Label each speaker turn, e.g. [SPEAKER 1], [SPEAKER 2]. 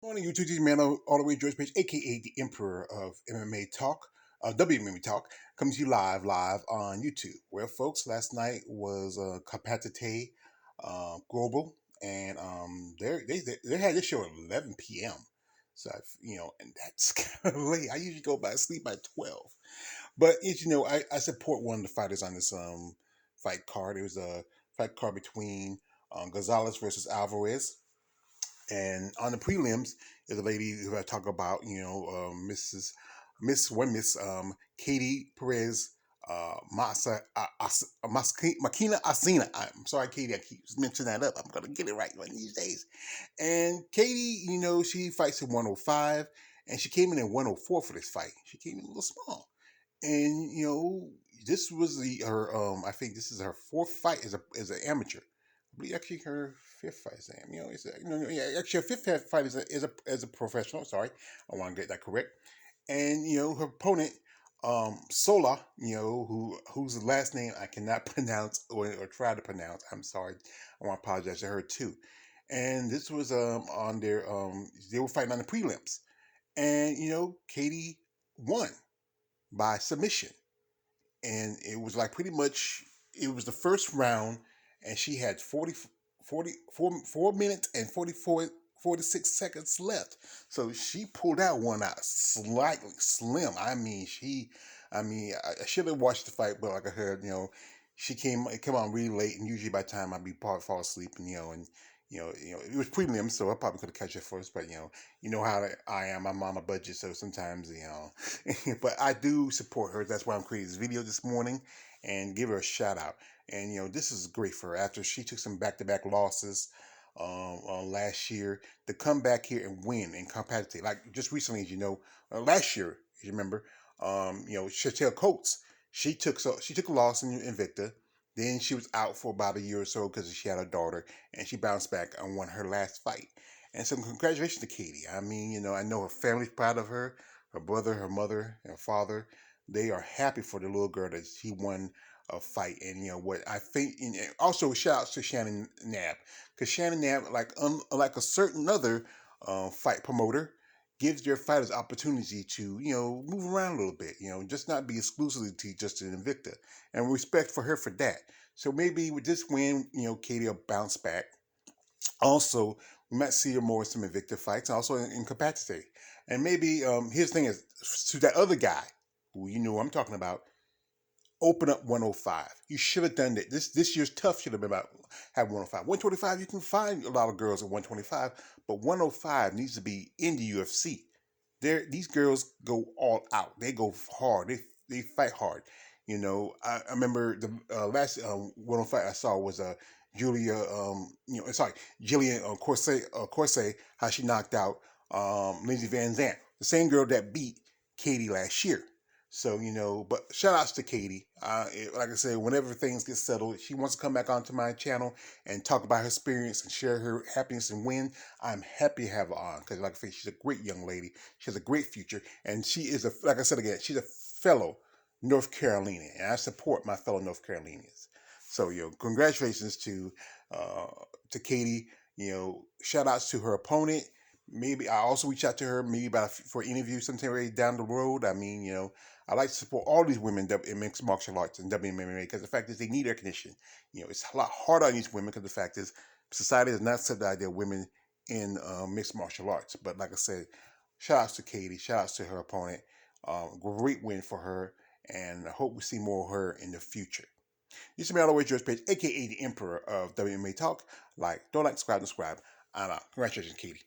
[SPEAKER 1] Morning, YouTube. This is man all the way George Page, aka the Emperor of MMA Talk, WMMA Talk, comes to you live on YouTube. Well, folks, last night was Combate Global, and they had this show at 11 p.m. So and that's kind of late. I usually go by sleep by 12, but I support one of the fighters on this fight card. It was a fight card between Gonzalez versus Alvarez. And on the prelims is a lady who I talk about, Miss Katie Perez, Makina Asena. I'm sorry, Katie, I keep mentioning that up. I'm gonna get it right one of these days. And Katie, she fights in 105, and she came in at 104 for this fight. She came in a little small, and this was her. I think this is her fourth fight as an amateur. I believe actually her fifth fight is actually her fifth fight as a professional. Sorry, I want to get that correct. And her opponent, Sola, whose last name I cannot pronounce or try to pronounce. I'm sorry. I want to apologize to her too. And this was on their they were fighting on the prelims, and Katie won by submission, and it was like pretty much it was the first round, and she had 4 minutes and 46 seconds left. So she pulled that one out slightly slim. I should have watched the fight, but like I heard, she came on really late, and usually by the time I'd be probably fall asleep, and it was premium, so I probably could have catch it first. But how I am. I'm on a budget, so sometimes but I do support her. That's why I'm creating this video this morning and give her a shout out. And this is great for her after she took some back-to-back losses last year to come back here and win and competitive. Like just recently, as last year, as you remember, Chantel Coates, she took a loss in Invicta. Then she was out for about a year or so because she had a daughter, and she bounced back and won her last fight. And so congratulations to Katie. I mean, I know her family's proud of her brother, her mother, her father. They are happy for the little girl that she won a fight. And what I think, and also shout out to Shannon Knapp, because Shannon Knapp, like a certain other fight promoter, gives their fighters opportunity to move around a little bit, just not be exclusively to just an Invicta, and respect for her for that. So maybe with this win, Katie will bounce back. Also, we might see her more in some Invicta fights, also in capacity. And maybe his thing is to that other guy who I'm talking about. Open up 105. You should have done that. This year's tough should have been about have 105. 125, you can find a lot of girls at 125, but 105 needs to be in the UFC. These girls go all out. They go hard. They fight hard. I remember the last 105 I saw was Julia. Sorry, Jillian Corset. How she knocked out Lindsey Van Zant, the same girl that beat Katie last year. So, but shout outs to Katie. Like I said, whenever things get settled, she wants to come back onto my channel and talk about her experience and share her happiness and win. I'm happy to have her on because, like I said, she's a great young lady. She has a great future. And she is, like I said again, she's a fellow North Carolinian. And I support my fellow North Carolinians. So, congratulations to Katie. Shout outs to her opponent. Maybe I also reach out to her maybe for an interview sometime down the road. I mean, I like to support all these women in mixed martial arts and WMMA because the fact is they need recognition. It's a lot harder on these women because the fact is society has not accepted the idea of women in mixed martial arts. But like I said, shout outs to Katie, shout outs to her opponent. Great win for her, and I hope we see more of her in the future. This is me all the way George Page, aka the Emperor of WMA Talk. Don't like, subscribe. I'm out. Congratulations, Katie.